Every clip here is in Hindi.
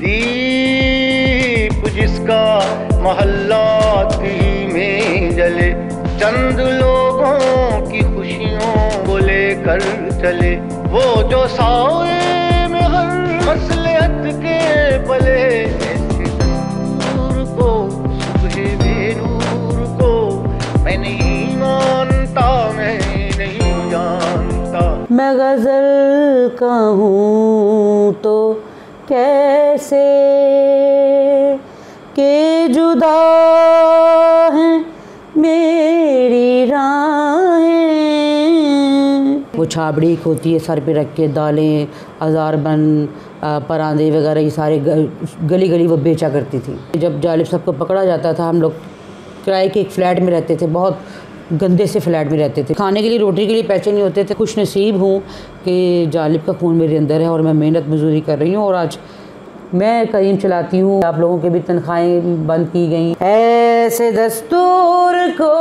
दीप जिसका मोहल्लात ही में जले, चंद लोगों की खुशियों को लेकर चले, वो जो साए में हर मसलहत के पले, ऐसे दस्तूर को सुबह बेनूर को मैं नहीं मानता, मैं नहीं जानता। मैं गज़ल कहूँ तो कैसे के जुदा हैं मेरी राहें। वो छाबड़ी एक होती है सर पे रख के, दालें हज़ारबन परांदे वगैरह ये सारे गली गली वो बेचा करती थी। जब जालिब साहब को पकड़ा जाता था, हम लोग किराए के एक फ़्लैट में रहते थे, बहुत गंदे से फ्लैट में रहते थे। खाने के लिए रोटी के लिए पैसे नहीं होते थे। खुश नसीब हूँ कि जालिब का खून मेरे अंदर है और मैं मेहनत मजदूरी कर रही हूँ और आज मैं करीम चलाती हूँ। आप लोगों के भी तनख्वाहें बंद की गई। ऐसे दस्तूर को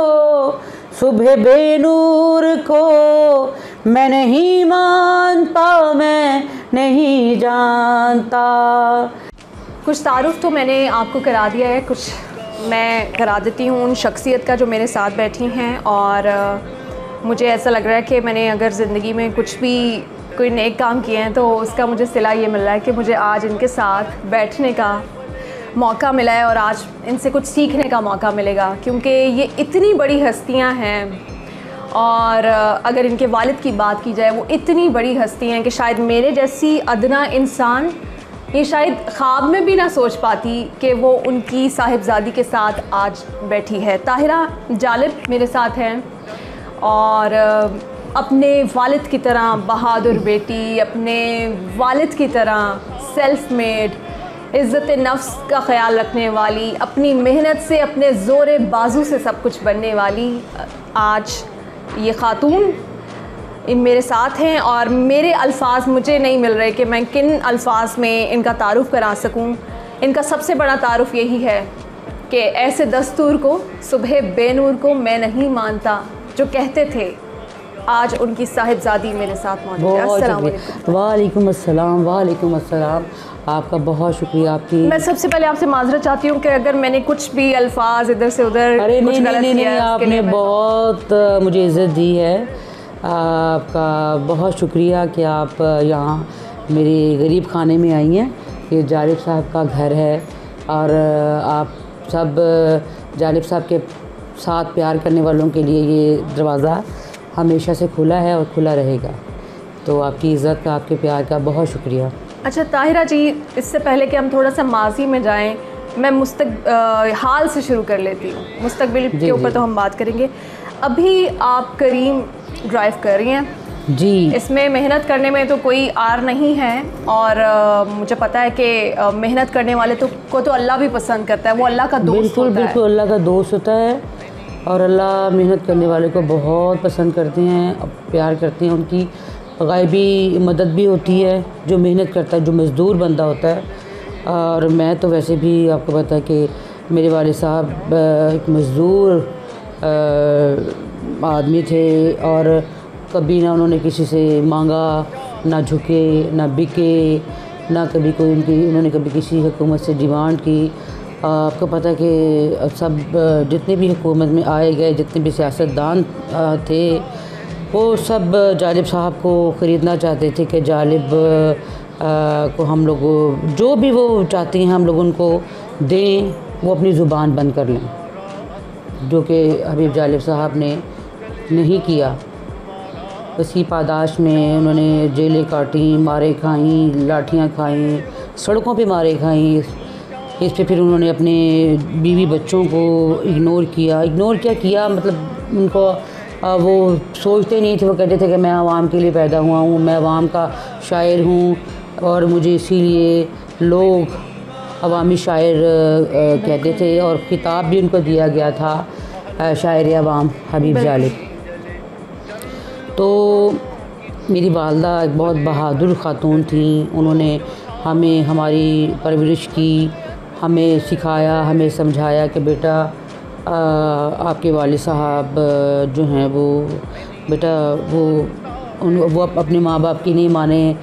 सुबह बेनूर को मैं नहीं मानता, मैं नहीं जानता। कुछ तारुफ तो मैंने आपको करा दिया है, कुछ मैं करा देती हूँ उन शख्सियत का जो मेरे साथ बैठी हैं। और मुझे ऐसा लग रहा है कि मैंने अगर ज़िंदगी में कुछ भी कोई नेक काम किए हैं तो उसका मुझे सिला ये मिल रहा है कि मुझे आज इनके साथ बैठने का मौका मिला है और आज इनसे कुछ सीखने का मौका मिलेगा, क्योंकि ये इतनी बड़ी हस्तियाँ हैं। और अगर इनके वालिद की बात की जाए, वो इतनी बड़ी हस्ती हैं कि शायद मेरे जैसी अदना इंसान ये शायद ख्वाब में भी ना सोच पाती कि वो उनकी साहिबजादी के साथ आज बैठी है। ताहिरा जालिब मेरे साथ हैं और अपने वालिद की तरह बहादुर बेटी, अपने वालिद की तरह सेल्फ मेड, इज़्ज़त नफ्स का ख़याल रखने वाली, अपनी मेहनत से अपने ज़ोर बाजू से सब कुछ बनने वाली आज ये ख़ातून मेरे साथ हैं। और मेरे अल्फाज मुझे नहीं मिल रहे कि मैं किन अल्फाज में इनका तारुफ़ करा सकूं। इनका सबसे बड़ा तारुफ़ यही है कि ऐसे दस्तूर को सुबह बेनूर को मैं नहीं मानता, जो कहते थे, आज उनकी साहिबजादी मेरे साथ मौजूद है। अस्सलाम वालेकुम। वालेकुम अस्सलाम। वालेकुम अस्सलाम। आपका बहुत शुक्रिया। आपकी मैं सबसे पहले आपसे माजरत चाहती हूँ कि अगर मैंने कुछ भी अल्फाज इधर से उधर अरे कुछ गलत नहीं, किया, आपने बहुत मुझे इज़्ज़त दी है। आपका बहुत शुक्रिया कि आप यहाँ मेरे गरीब खाने में आई हैं। ये जालिब साहब का घर है और आप सब जालिब साहब के साथ प्यार करने वालों के लिए ये दरवाज़ा हमेशा से खुला है और खुला रहेगा। तो आपकी इज़्ज़त का, आपके प्यार का बहुत शुक्रिया। अच्छा ताहिरा जी, इससे पहले कि हम थोड़ा सा माजी में जाएं, मैं हाल से शुरू कर लेती हूँ। मुस्तकबिल के ऊपर तो हम बात करेंगे। अभी आप करीम ड्राइव कर रही हैं जी। इसमें मेहनत करने में तो कोई आर नहीं है और मुझे पता है कि मेहनत करने वाले को तो अल्लाह भी पसंद करता है, वो अल्लाह का दोस्त होता है। बिल्कुल अल्लाह का दोस्त होता है और अल्लाह मेहनत करने वाले को बहुत पसंद करते हैं, प्यार करते हैं। उनकी गायबी मदद भी होती है जो मेहनत करता है, जो मज़दूर बंदा होता है। और मैं तो वैसे भी आपको पता है कि मेरे वाले साहब एक मज़दूर आदमी थे और कभी ना उन्होंने किसी से मांगा, ना झुके, ना बिके, ना कभी कोई उन्होंने कभी किसी हुकूमत से डिमांड की। आपको पता है कि सब जितने भी हुकूमत में आए गए, जितने भी सियासतदान थे, वो सब जालिब साहब को ख़रीदना चाहते थे कि जालिब को हम लोग जो भी वो चाहते हैं हम लोग उनको दें, वो अपनी ज़ुबान बंद कर लें, जो कि हबीब जालिब साहब ने नहीं किया। इसी पादाश में उन्होंने जेलें काटी, मारे खाई, लाठियाँ खाई, सड़कों पे मारे खाई। इस पे फिर उन्होंने अपने बीवी बच्चों को इग्नोर किया मतलब उनको वो सोचते नहीं थे। वो कहते थे कि मैं आवाम के लिए पैदा हुआ हूँ, मैं आवाम का शायर हूँ और मुझे इसीलिए लोग अवामी शायर कहते थे और ख़िताब भी उनको दिया गया था शायर अवाम हबीब जालिब। तो मेरी वालदा एक बहुत बहादुर ख़ातून थी। उन्होंने हमें हमारी परवरिश की, हमें सिखाया, हमें समझाया कि बेटा आपके वालिद साहब जो हैं वो बेटा वो अपने माँ बाप की नहीं माने,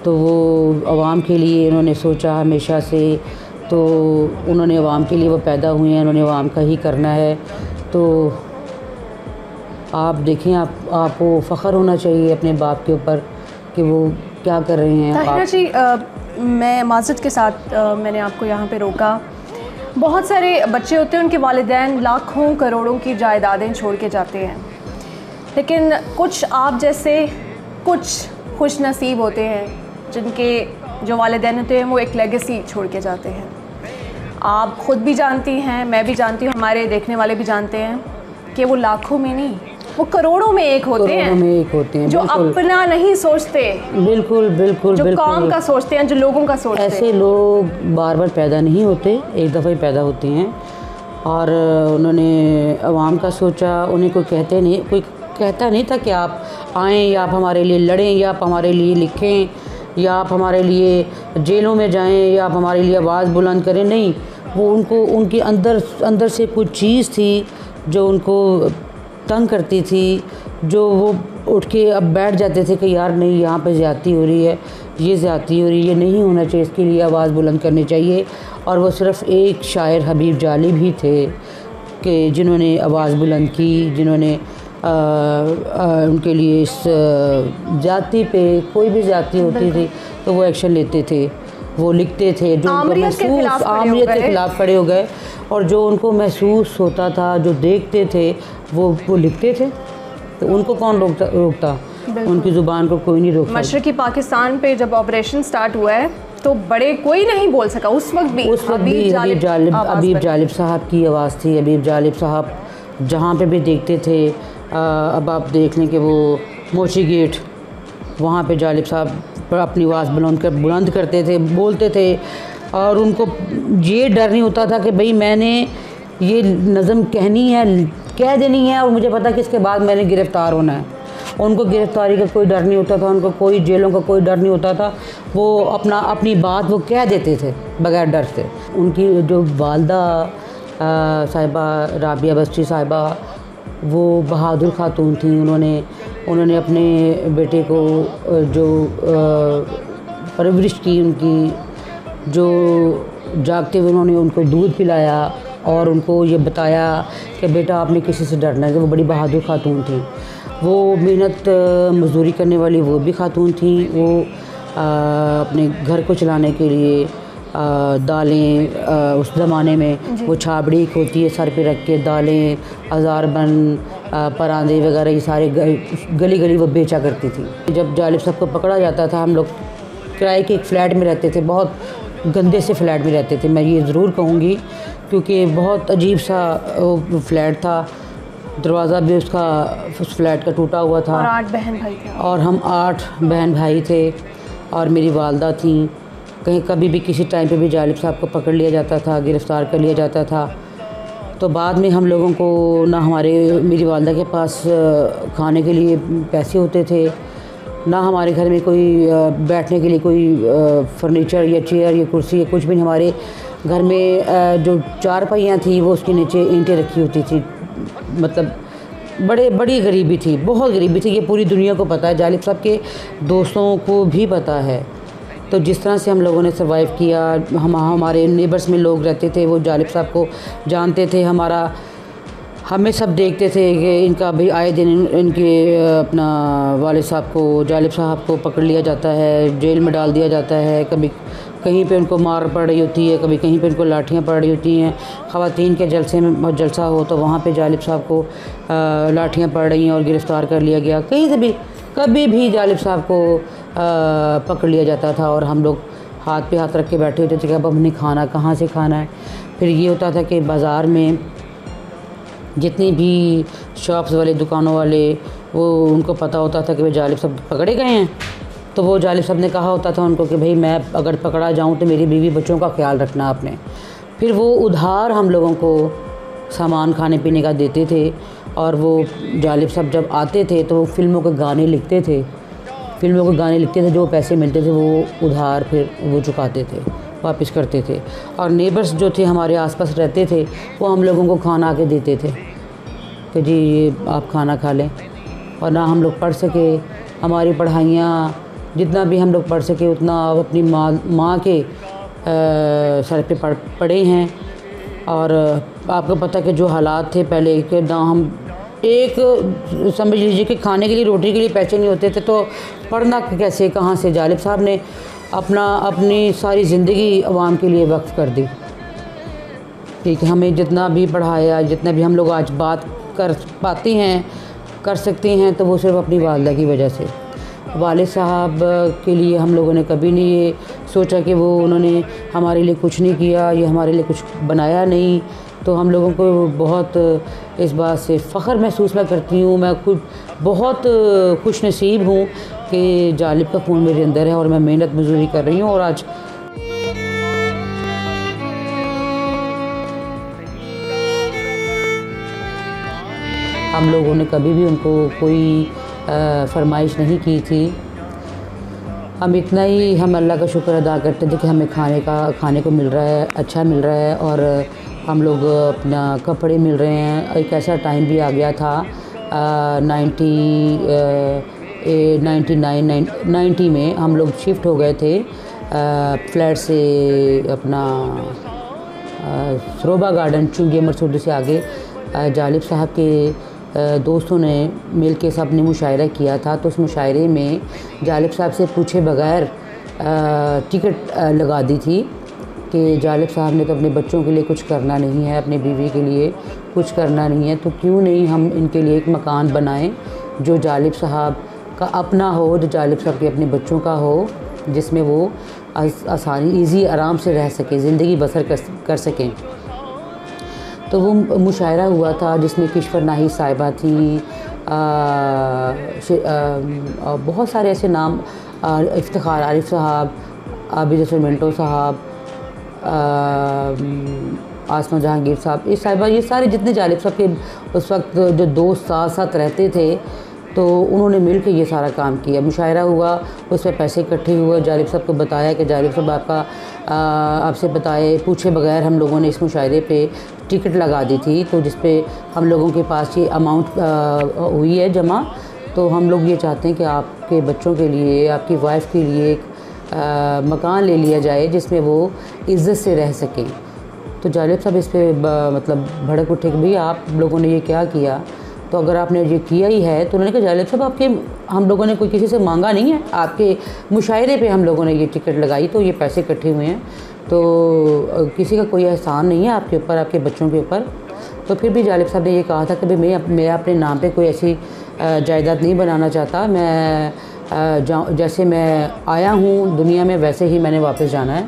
तो वो आवाम के लिए उन्होंने सोचा हमेशा से, तो उन्होंने आवाम के लिए वो पैदा हुए हैं, उन्होंने आवाम का ही करना है। तो आप देखें, आपको फ़ख्र होना चाहिए अपने बाप के ऊपर कि वो क्या कर रहे हैं। ताहिरा जी, मैं माज़रत के साथ मैंने आपको यहाँ पे रोका। बहुत सारे बच्चे होते हैं, उनके वालिदैन लाखों करोड़ों की जायदादें छोड़ के जाते हैं, लेकिन कुछ आप जैसे कुछ खुश नसीब होते हैं जिनके जो वालिदैन होते हैं वो एक लेगेसी छोड़ के जाते हैं। आप ख़ुद भी जानती हैं, मैं भी जानती हूँ, हमारे देखने वाले भी जानते हैं कि वो लाखों में नहीं, वो करोड़ों में एक होते हैं, जो अपना नहीं सोचते, बिल्कुल बिल्कुल, जो कौम का सोचते हैं, जो लोगों का सोचते हैं। ऐसे लोग बार बार पैदा नहीं होते, एक दफ़ा ही पैदा होते हैं। और उन्होंने अवाम का सोचा, उन्हें कोई कहता नहीं था कि आप आएँ या आप हमारे लिए लड़ें या आप हमारे लिए लिखें या आप हमारे लिए जेलों में जाएं या आप हमारे लिए आवाज़ बुलंद करें। नहीं, वो उनके अंदर से कुछ चीज़ थी जो उनको तंग करती थी, जो वो उठ के अब बैठ जाते थे कि यार नहीं, यहाँ पे ज़्यादती हो रही है, ये ज़्यादती हो रही है, ये नहीं होना चाहिए, इसके लिए आवाज़ बुलंद करनी चाहिए। और वो सिर्फ़ एक शायर हबीब जालिब ही थे कि जिन्होंने आवाज़ बुलंद की, जिन्होंने उनके लिए इस ज़्यादती पे, कोई भी ज़्यादती होती थी तो वो एक्शन लेते थे, वो लिखते थे, जो उनको महसूस, आमरीत के ख़िलाफ़ खड़े हो गए, और जो उनको महसूस होता था, जो देखते थे, वो लिखते थे। तो उनको कौन रोकता? उनकी ज़ुबान को कोई नहीं रोकता। मशरक़ी पाकिस्तान पे जब ऑपरेशन स्टार्ट हुआ है तो बड़े कोई नहीं बोल सका, उस वक्त भी हबीब जालिब साहब की आवाज़ थी। हबीब जालिब साहब जहाँ पे भी देखते थे, अब आप देख लें कि वो मोची गेट, वहाँ पे जालिब साहब अपनी आवाज़ बुलंद करते थे, बोलते थे, और उनको ये डर नहीं होता था कि भाई मैंने ये नज़म कहनी है, कह देनी है, और मुझे पता कि इसके बाद मैंने गिरफ़्तार होना है। उनको गिरफ़्तारी का कोई डर नहीं होता था, उनको कोई जेलों का कोई डर नहीं होता था। वो अपनी बात वो कह देते थे बग़ैर डर से। उनकी जो वालदा साहिबा राबिया बस्ती साहिबा, वो बहादुर खातून थी। उन्होंने अपने बेटे को जो परवरिश की, उनकी जो जागते हुए उन्होंने उनको दूध पिलाया और उनको ये बताया कि बेटा आपने किसी से डरना है। कि वो बड़ी बहादुर खातून थी, वो मेहनत मजदूरी करने वाली वो भी खातून थी। वो अपने घर को चलाने के लिए दालें, उस ज़माने में वो छाबड़ी होती है सर पे रख के, दालें, अज़ारबन, परांदे वगैरह, ये सारे गली गली वो बेचा करती थी। जब जालिब साहब को पकड़ा जाता था, हम लोग किराए के एक फ़्लैट में रहते थे, बहुत गंदे से फ्लैट में रहते थे, मैं ये ज़रूर कहूँगी, क्योंकि बहुत अजीब सा वो फ्लैट था। दरवाज़ा भी उसका उस फ्लैट का टूटा हुआ था, और 8 बहन भाई थे, और हम 8 बहन भाई थे, और मेरी वालदा थी। कहीं कभी भी किसी टाइम पे भी जालिब साहब को पकड़ लिया जाता था, गिरफ़्तार कर लिया जाता था, तो बाद में हम लोगों को ना मेरी वालदा के पास खाने के लिए पैसे होते थे, ना हमारे घर में कोई बैठने के लिए कोई फर्नीचर या चेयर या कुर्सी या कुछ भी नहीं। हमारे घर में जो चारपाइयाँ थी वो उसके नीचे ईंटें रखी होती थी। मतलब बड़ी गरीबी थी, बहुत गरीबी थी। ये पूरी दुनिया को पता है, जालिब साहब के दोस्तों को भी पता है। तो जिस तरह से हम लोगों ने सर्वाइव किया, हमारे नेबर्स में लोग रहते थे, वो जालिब साहब को जानते थे। हमें सब देखते थे कि इनका भाई आए दिन इनके अपना वालिद साहब को, जालिब साहब को पकड़ लिया जाता है, जेल में डाल दिया जाता है। कभी कहीं पे उनको मार पड़ रही होती है, कभी कहीं पे उनको लाठियाँ पड़ रही होती हैं। ख़वातीन के जलसा हो तो वहाँ पे जालिब साहब को लाठियाँ पड़ रही हैं और गिरफ़्तार कर लिया गया। कहीं से भी कभी भी जालिब साहब को पकड़ लिया जाता था, और हम लोग हाथ पे हाथ रख के बैठे होते थे कि अब हमने खाना कहाँ से खाना है। फिर ये होता था कि बाज़ार में जितनी भी शॉप्स वाले, दुकानों वाले, वो उनको पता होता था कि भाई जालिब साहब पकड़े गए हैं, तो वो जालिब साहब ने कहा होता था उनको कि भाई मैं अगर पकड़ा जाऊं तो मेरी बीवी बच्चों का ख्याल रखना आपने। फिर वो उधार हम लोगों को सामान खाने पीने का देते थे, और वो जालिब साहब जब आते थे तो वो फिल्मों के गाने लिखते थे, जो पैसे मिलते थे वो उधार फिर वो चुकाते थे, वापस करते थे। और नेबर्स जो थे हमारे आसपास रहते थे, वो हम लोगों को खाना आके देते थे कि जी आप खाना खा लें। और ना हम लोग पढ़ सके, हमारी पढ़ाइयाँ जितना भी हम लोग पढ़ सके उतना अपनी माँ के सर पे पढ़े हैं। और आपको पता कि जो हालात थे पहले के, ना हम एक समझ लीजिए कि खाने के लिए, रोटी के लिए पैसे नहीं होते थे, तो पढ़ना कैसे, कहाँ से। जालिब साहब ने अपनी सारी ज़िंदगी अवाम के लिए वक्फ कर दी। ठीक है, हमें जितना भी पढ़ाया, जितना भी हम लोग आज बात कर पाते हैं, कर सकते हैं, तो वो सिर्फ अपनी वालिदा की वजह से। वालिद साहब के लिए हम लोगों ने कभी नहीं ये सोचा कि उन्होंने हमारे लिए कुछ नहीं किया या हमारे लिए कुछ बनाया नहीं। तो हम लोगों को बहुत इस बात से फ़ख्र महसूस मैं करती हूँ। मैं खुद बहुत खुश नसीब हूँ कि जालिब का खून मेरे अंदर है और मैं मेहनत मजदूरी कर रही हूँ। और आज हम लोगों ने कभी भी उनको कोई फरमाइश नहीं की थी। हम इतना ही अल्लाह का शुक्र अदा करते थे कि हमें खाने को मिल रहा है, अच्छा मिल रहा है, और हम लोग अपना कपड़े मिल रहे हैं। एक ऐसा टाइम भी आ गया था 90 में हम लोग शिफ्ट हो गए थे फ्लैट से अपना सरोबा गार्डन चुंगी मरसूदी से आगे। जालिब साहब के दोस्तों ने मिल के सब ने मुशायरा किया था। तो उस मुशायरे में जालिब साहब से पूछे बगैर टिकट लगा दी थी कि जालिब साहब ने तो अपने बच्चों के लिए कुछ करना नहीं है, अपनी बीवी के लिए कुछ करना नहीं है, तो क्यों नहीं हम इनके लिए एक मकान बनाएं जो जालिब साहब का अपना हो, जो जालिब साहब के अपने बच्चों का हो, जिसमें वो आसानी ईज़ी आराम से रह सकें, ज़िंदगी बसर कर सकें। तो वो मुशायरा हुआ था जिसमें किश्वर नाही साहिबा थी, बहुत सारे ऐसे नाम, इफ्तिखार आरिफ साहब, आबिद हसन मिंटो साहब, आसमा जहांगीर साहब, ये साहिबा, ये सारे जितने जालिब साहब के उस वक्त जो दोस्त साथ साथ रहते थे, तो उन्होंने मिल के ये सारा काम किया। मुशायरा हुआ, उस पर पैसे इकट्ठे हुए। जालिब साहब को बताया कि जालिब साहब आपसे बताए पूछे बगैर हम लोगों ने इस मुशायरे पे टिकट लगा दी थी, तो जिस पे हम लोगों के पास ये अमाउंट हुई है जमा। तो हम लोग ये चाहते हैं कि आपके बच्चों के लिए, आपकी वाइफ के लिए एक मकान ले लिया जाए जिसमें वो इज़्ज़त से रह सकें। तो जालिब साहब इस पे मतलब भड़क उठे कि भैया आप लोगों ने ये क्या किया। तो अगर आपने ये किया ही है, तो उन्होंने कहा जालिब साहब हम लोगों ने कोई किसी से मांगा नहीं है, आपके मुशायरे पे हम लोगों ने ये टिकट लगाई, तो ये पैसे इकट्ठे हुए हैं, तो किसी का कोई एहसान नहीं है आपके ऊपर, आपके बच्चों के ऊपर। तो फिर भी जालिब साहब ने ये कहा था कि भाई मैं अपने नाम पे कोई ऐसी जायदाद नहीं बनाना चाहता। मैं जैसे मैं आया हूँ दुनिया में वैसे ही मैंने वापस जाना है।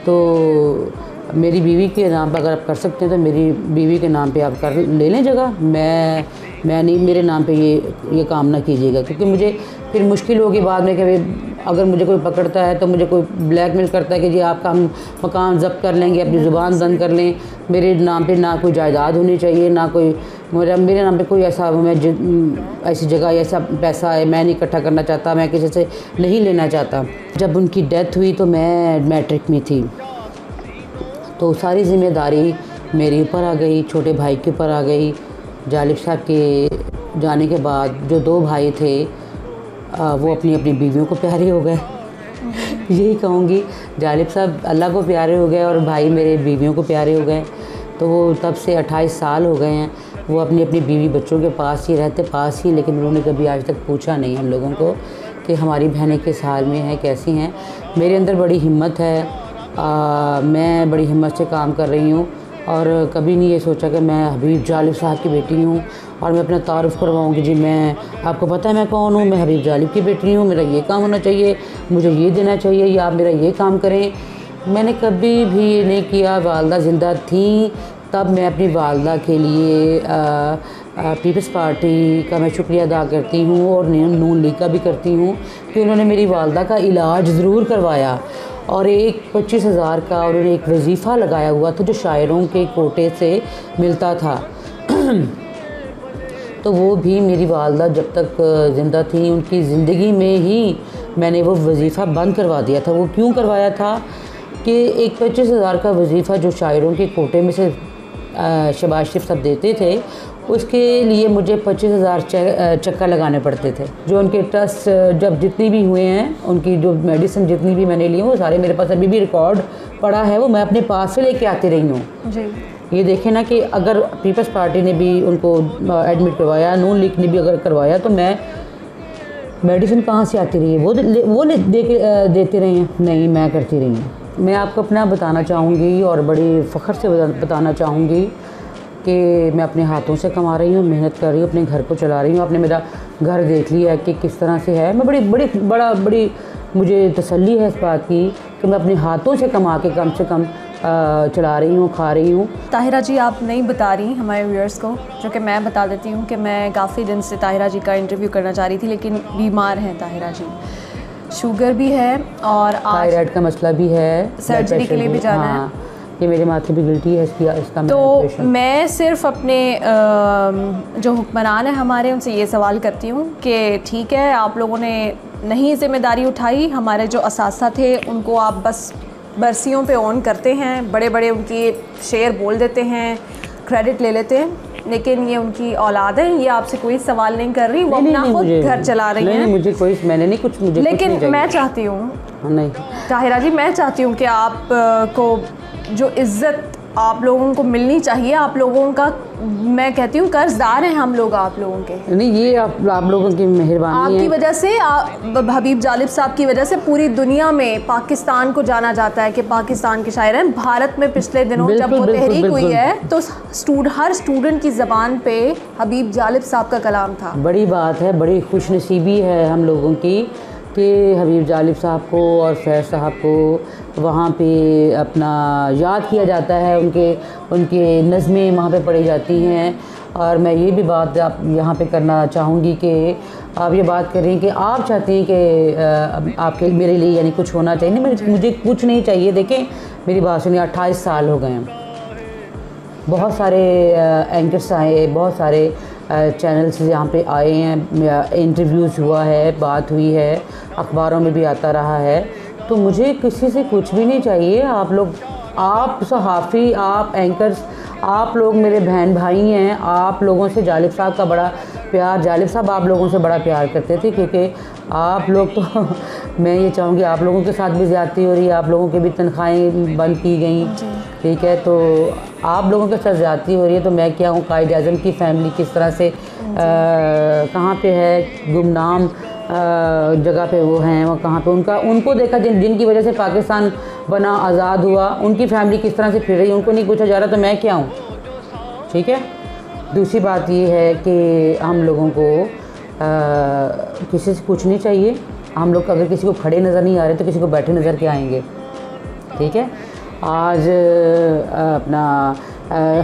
तो मेरी बीवी के नाम पर अगर आप कर सकते हैं तो मेरी बीवी के नाम पे आप कर ले लें जगह। मैं नहीं, मेरे नाम पे ये काम ना कीजिएगा, क्योंकि मुझे फिर मुश्किल होगी बाद में कि अगर मुझे कोई पकड़ता है तो मुझे कोई ब्लैकमेल करता है कि जी आपका हम मकान ज़ब्त कर लेंगे, अपनी ज़ुबान बंद कर लें। मेरे नाम पे ना कोई जायदाद होनी चाहिए, ना कोई मेरे नाम पे कोई ऐसी जगह ऐसा पैसा है मैं नहीं इकट्ठा करना चाहता, मैं किसी से नहीं लेना चाहता। जब उनकी डेथ हुई तो मैं मैट्रिक में थी, तो सारी ज़िम्मेदारी मेरे ऊपर आ गई, छोटे भाई के ऊपर आ गई। जालिब साहब के जाने के बाद जो 2 भाई थे वो अपनी अपनी बीवियों को प्यारे हो गए। यही कहूँगी, जालिब साहब अल्लाह को प्यारे हो गए और भाई मेरे बीवियों को प्यारे हो गए। तो वो तब से 28 साल हो गए हैं, वो अपनी अपनी बीवी बच्चों के पास ही रहते, पास ही। लेकिन उन्होंने कभी आज तक पूछा नहीं हम लोगों को कि हमारी बहनें किस हाल में हैं, कैसी हैं। मेरे अंदर बड़ी हिम्मत है, मैं बड़ी हिम्मत से काम कर रही हूँ और कभी नहीं ये सोचा कि मैं हबीब जालिब साहब की बेटी हूँ और मैं अपना तारुफ़ करवाऊँगी। जी मैं, आपको पता है मैं कौन हूँ, मैं हबीब जालिब की बेटी हूँ, मेरा ये काम होना चाहिए, मुझे ये देना चाहिए या आप मेरा ये काम करें। मैंने कभी भी ये नहीं किया। वालदा ज़िंदा थी तब मैं अपनी वालदा के लिए पीपल्स पार्टी का मैं शुक्रिया अदा करती हूँ और नून लीग का भी करती हूँ कि उन्होंने मेरी वालदा का इलाज ज़रूर करवाया और एक 25,000 का उन्होंने एक वजीफ़ा लगाया हुआ था जो शायरों के कोटे से मिलता था। तो वो भी मेरी वालदा जब तक ज़िंदा थी उनकी ज़िंदगी में ही मैंने वो वजीफ़ा बंद करवा दिया था। वो क्यों करवाया था कि एक 25,000 का वजीफ़ा जो शायरों के कोटे में से शहबाज शरीफ साहब देते थे, उसके लिए मुझे 25,000 चक्कर लगाने पड़ते थे। जो उनके टेस्ट जब जितनी भी हुए हैं, उनकी जो मेडिसिन जितनी भी मैंने ली वो सारे मेरे पास अभी भी रिकॉर्ड पड़ा है, वो मैं अपने पास से लेके आती रही हूँ जी। ये देखें ना कि अगर पीपल्स पार्टी ने भी उनको एडमिट करवाया, नून लीग ने भी अगर करवाया, तो मैं मेडिसिन कहाँ से आती रही है, वो देते रहे हैं, नहीं मैं करती रही हूँ। मैं आपको अपना बताना चाहूँगी और बड़ी फ़ख्र से बताना चाहूँगी कि मैं अपने हाथों से कमा रही हूँ, मेहनत कर रही हूँ, अपने घर को चला रही हूँ। आपने मेरा घर देख लिया है कि किस तरह से है। मैं बड़ी मुझे तसल्ली है इस बात की कि मैं अपने हाथों से कमा के कम से कम चला रही हूँ, खा रही हूँ। ताहिरा जी आप नहीं बता रही हमारे व्यूअर्स को, जो कि मैं बता देती हूँ कि मैं काफ़ी दिन से ताहिरा जी का इंटरव्यू करना चाह रही थी, लेकिन बीमार हैं ताहिरा जी, शुगर भी है और थायराइड का मसला भी है, सर्जरी के लिए भी जाना है। ये मेरे माथे पे गिल्टी है इसका तो मैं सिर्फ अपने जो हुक्मरान है हमारे, उनसे ये सवाल करती हूँ कि ठीक है आप लोगों ने नहीं जिम्मेदारी उठाई, हमारे जो असासा थे उनको आप बस बरसियों पे ऑन करते हैं, बड़े बड़े उनकी शेयर बोल देते हैं, क्रेडिट ले लेते हैं, लेकिन ये उनकी औलाद है, ये आपसे कोई सवाल नहीं कर रही, वो अपना खुद घर चला रही हैं। मुझे कोई मैंने नहीं कुछ, मुझे लेकिन कुछ नहीं मैं चाहती हूँ नहीं ताहिरा जी, मैं चाहती हूँ कि आप को जो इज़्ज़त आप लोगों को मिलनी चाहिए, आप लोगों का मैं कहती हूँ कर्जदार हैं हम लोग आप लोगों के। नहीं, ये आप लोगों की मेहरबानी है। आपकी वजह से हबीब जालिब साहब की वजह से पूरी दुनिया में पाकिस्तान को जाना जाता है कि पाकिस्तान के शायर हैं। भारत में पिछले दिनों जब वो तहरीक हुई है तो हर स्टूडेंट की ज़बान पे हबीब जालिब साहब का कलाम था। बड़ी बात है, बड़ी खुशनसीबी है हम लोगों की कि हबीब जालिब साहब को और फैज़ साहब को वहाँ पे अपना याद किया जाता है, उनके नज़में वहाँ पे पढ़ी जाती हैं। और मैं ये भी बात आप यहाँ पे करना चाहूँगी कि आप ये बात कर रही हैं कि आप चाहती हैं कि आपके मेरे लिए यानी कुछ होना चाहिए। नहीं, मुझे कुछ नहीं चाहिए। देखें मेरी बात सुनिए, 28 साल हो गए हैं, बहुत सारे एंकर्स आए, बहुत सारे चैनल्स यहाँ पे आए हैं, इंटरव्यूज़ हुआ है, बात हुई है, अखबारों में भी आता रहा है। तो मुझे किसी से कुछ भी नहीं चाहिए। आप लोग, आप सहाफ़ी, आप एंकर्स, आप लोग मेरे बहन भाई हैं। आप लोगों से जालिब साहब का बड़ा प्यार, जालिब साहब आप लोगों से बड़ा प्यार करते थे, क्योंकि आप लोग तो मैं ये चाहूँगी आप लोगों के साथ भी ज़्यादती हो रही है, आप लोगों की भी तनख्वाहें बंद की गई, ठीक है, तो आप लोगों के साथ ज़्यादती हो रही है। तो मैं क्या हूँ, कायद आज़म की फ़ैमिली किस तरह से कहाँ पे है, गुमनाम जगह पे वो हैं, वो कहाँ पे उनको देखा जिनकी वजह से पाकिस्तान बना, आज़ाद हुआ, उनकी फैमिली किस तरह से फिर रही, उनको नहीं पूछा जा रहा, तो मैं क्या हूँ, ठीक है। दूसरी बात ये है कि हम लोगों को किसी से कुछ नहीं चाहिए। हम लोग अगर किसी को खड़े नज़र नहीं आ रहे तो किसी को बैठे नज़र के आएंगे, ठीक है। आज अपना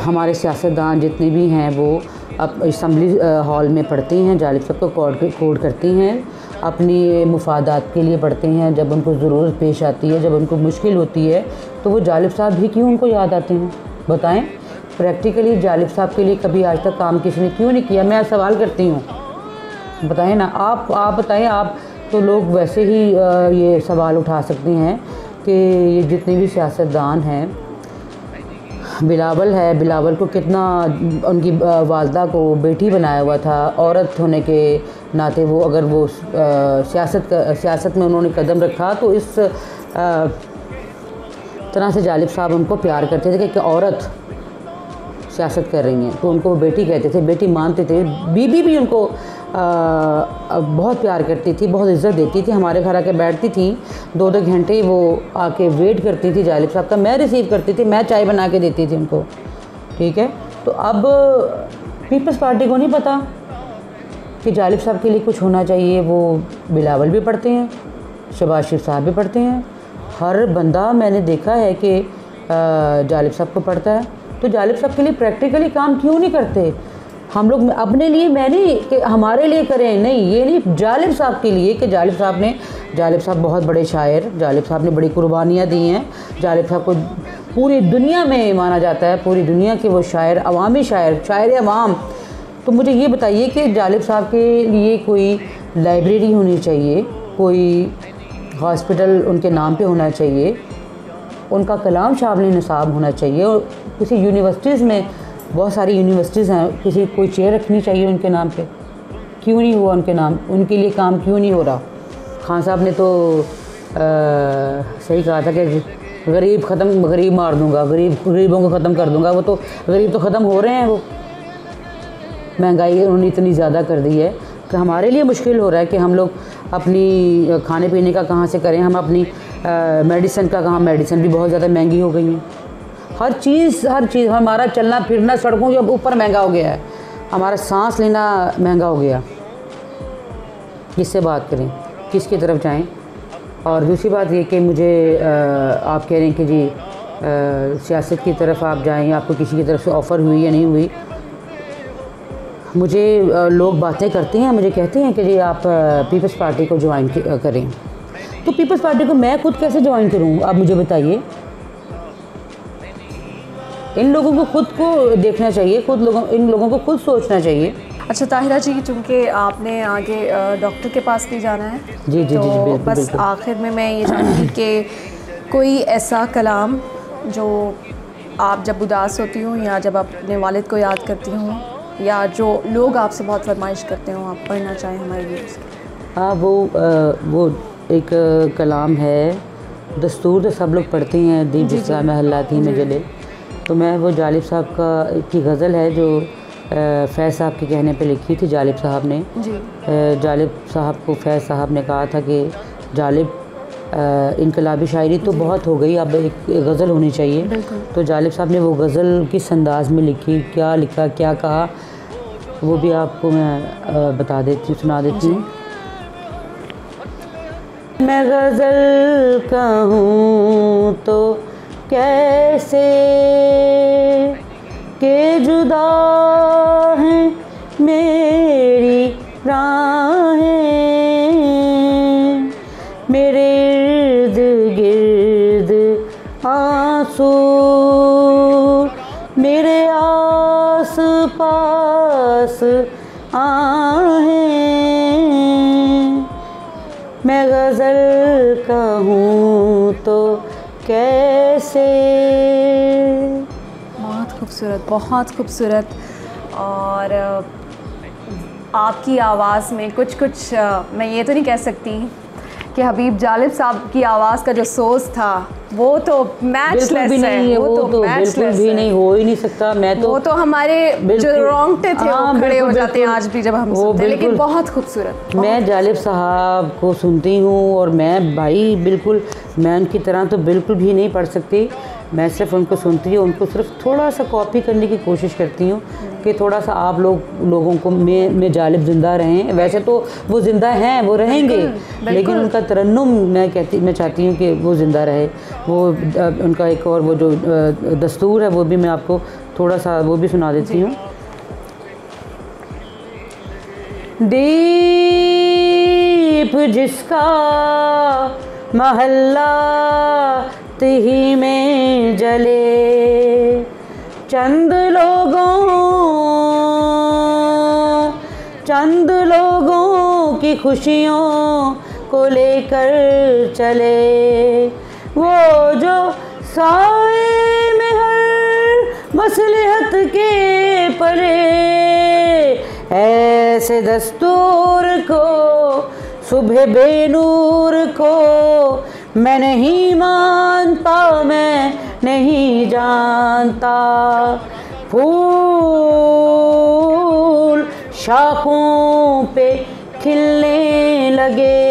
हमारे सियासतदान जितने भी हैं वो अब असम्बली हॉल में पढ़ते हैं, जालिब साहब को कोड करती हैं, अपनी मुफादात के लिए पढ़ते हैं। जब उनको ज़रूरत पेश आती है, जब उनको मुश्किल होती है, तो वो जालिब साहब भी क्यों उनको याद आते हैं, बताएं। प्रैक्टिकली जालिब साहब के लिए कभी आज तक काम किसी ने क्यों नहीं किया, मैं सवाल करती हूँ, बताएं ना। आप बताएं। आप तो लोग वैसे ही ये सवाल उठा सकते हैं कि ये जितने भी सियासतदान हैं, बिलावल है, बिलावल को कितना उनकी वालदा को बेटी बनाया हुआ था, औरत होने के नाते वो अगर वो सियासत में उन्होंने कदम रखा तो इस तरह से जालिब साहब उनको प्यार करते थे कि एक औरत सियासत कर रही हैं तो उनको वो बेटी कहते थे, बेटी मानते थे। बीबी भी उनको बहुत प्यार करती थी, बहुत इज़्ज़त देती थी, हमारे घर आके बैठती थी, 2-2 घंटे वो आके वेट करती थी जालिब साहब का, मैं रिसीव करती थी, मैं चाय बना के देती थी उनको, ठीक है। तो अब पीपल्स पार्टी को नहीं पता कि जालिब साहब के लिए कुछ होना चाहिए। वो बिलावल भी पढ़ते हैं, शहबाज शरीफ साहब भी पढ़ते हैं, हर बंदा मैंने देखा है कि जालिब साहब को पढ़ता है। तो जालिब साहब के लिए प्रैक्टिकली काम क्यों नहीं करते हम लोग? अपने लिए मैं नहीं कि हमारे लिए करें, नहीं, ये नहीं, जालिब साहब के लिए कि जालिब साहब बहुत बड़े शायर, जालिब साहब ने बड़ी कुर्बानियाँ दी हैं। जालिब साहब को पूरी दुनिया में माना जाता है, पूरी दुनिया के वो शायर, अवामी शायर अवाम। तो मुझे ये बताइए कि जालिब साहब के लिए कोई लाइब्रेरी होनी चाहिए, कोई हॉस्पिटल उनके नाम पे होना चाहिए, उनका कलाम शामिल निसाब होना चाहिए, और किसी यूनिवर्सिटीज़ में बहुत सारी यूनिवर्सिटीज़ हैं, किसी कोई चेयर रखनी चाहिए उनके नाम पे, क्यों नहीं हुआ उनके नाम, उनके लिए काम क्यों नहीं हो रहा। खान साहब ने तो सही कहा था कि गरीब मार दूंगा, गरीबों को ख़त्म कर दूंगा। वो तो गरीब तो ख़त्म हो रहे हैं। वो महंगाई उन्होंने इतनी ज़्यादा कर दी है कि हमारे लिए मुश्किल हो रहा है कि हम लोग अपनी खाने पीने का कहाँ से करें, हम अपनी मेडिसिन का कहाँ, मेडिसिन भी बहुत ज़्यादा महंगी हो गई हैं। हर चीज़ हमारा चलना फिरना सड़कों के ऊपर महंगा हो गया है, हमारा सांस लेना महंगा हो गया। किससे बात करें, किसकी तरफ जाएं। और दूसरी बात ये कि मुझे आप कह रहे हैं कि जी सियासत की तरफ आप जाएं, आपको किसी की तरफ से ऑफ़र हुई या नहीं हुई। मुझे लोग बातें करते हैं, मुझे कहते हैं कि जी आप पीपल्स पार्टी को ज्वाइन करें। तो पीपल्स पार्टी को मैं खुद कैसे ज्वाइन करूं, आप मुझे बताइए। इन लोगों को खुद को देखना चाहिए, इन लोगों को खुद सोचना चाहिए। अच्छा ताहिरा जी, चूँकि आपने आगे डॉक्टर के पास भी जाना है, जी जी तो जी बिल्कुल, बस बिल्कुल। आखिर में मैं ये चाहूँगी कि कोई ऐसा कलाम जो आप जब उदास होती हूँ या जब आप अपने वालिद को याद करती हूँ या जो लोग आपसे बहुत फरमाइश करते हो आप पढ़ना चाहें हमारे लिए। हाँ, वो एक कलाम है, दस्तूर तो सब लोग पढ़ते हैं, दीप जिसका महल्ला थी में जले। तो मैं वो जालिब साहब की गज़ल है जो फैज़ साहब के कहने पे लिखी थी जालिब साहब ने। जालिब साहब को फैज़ साहब ने कहा था कि जालिब इनकलाबी शायरी तो बहुत हो गई, अब एक गज़ल होनी चाहिए। तो जालिब साहब ने वो गज़ल किस अंदाज़ में लिखी, क्या लिखा, क्या कहा, वो भी आपको मैं सुना देती हूँ। मैं गज़ल कहूँ तो कैसे के जुदा हैं मेरी राहें, मेरे इर्द गिर्द आंसू, मेरे आस पास आहें। मैं गज़ल कहूँ तो कैसे। बहुत खूबसूरत। और आपकी आवाज़ में कुछ मैं ये तो नहीं कह सकती कि हबीब जालिब साहब की आवाज़ का जो सोच था वो तो मैचलेस है, वो तो बिल्कुल भी नहीं, हो ही नहीं सकता। मैं तो वो तो हमारे जो रोंगटे थे वो खड़े हो जाते हैं आज भी जब हम सुनते हैं। लेकिन बहुत खूबसूरत। मैं जालिब साहब को सुनती हूँ और मैं भाई बिल्कुल, मैं उनकी तरह तो बिल्कुल भी नहीं पढ़ सकती। मैं सिर्फ उनको सुनती हूँ, उनको सिर्फ थोड़ा सा कॉपी करने की कोशिश करती हूँ कि थोड़ा सा आप लोगों को में जालिब ज़िंदा रहें। वैसे तो वो ज़िंदा हैं, वो रहेंगे, लेकिन उनका तरन्नुम मैं चाहती हूँ कि वो ज़िंदा रहे। वो उनका एक और वो जो दस्तूर है वो भी मैं आपको थोड़ा सा वो भी सुना देती हूँ। दीप जिसका महल्ला ही में जले, चंद लोगों की खुशियों को लेकर चले, वो जो साए में हर मसलहत के परे, ऐसे दस्तूर को सुबह बेनूर को मैं नहीं मानता, मैं नहीं जानता। फूल शाखों पे खिलने लगे,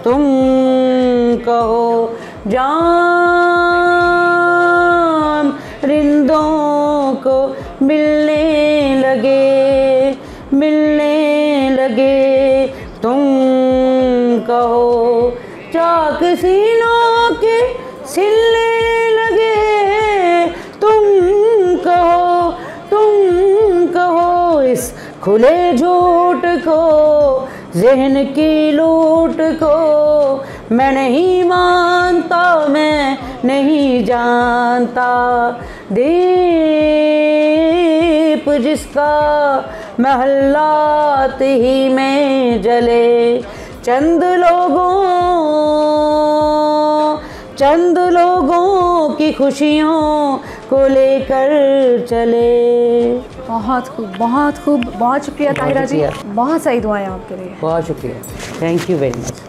तुम कहो जाम रिंदों को मिलने लगे, तुम कहो चाक सीनों के सिलने लगे, तुम कहो इस खुले झूठ को, ज़हन की लूट को मैं नहीं मानता, मैं नहीं जानता। दीप जिसका महल्लात ही में जले, चंद लोगों चंद लोगों की खुशियों को लेकर चले। बहुत खूब, बहुत खूब, बहुत शुक्रिया ताहिरा जी, बहुत सही दुआएं आपके लिए। बहुत शुक्रिया, थैंक यू वेरी मच।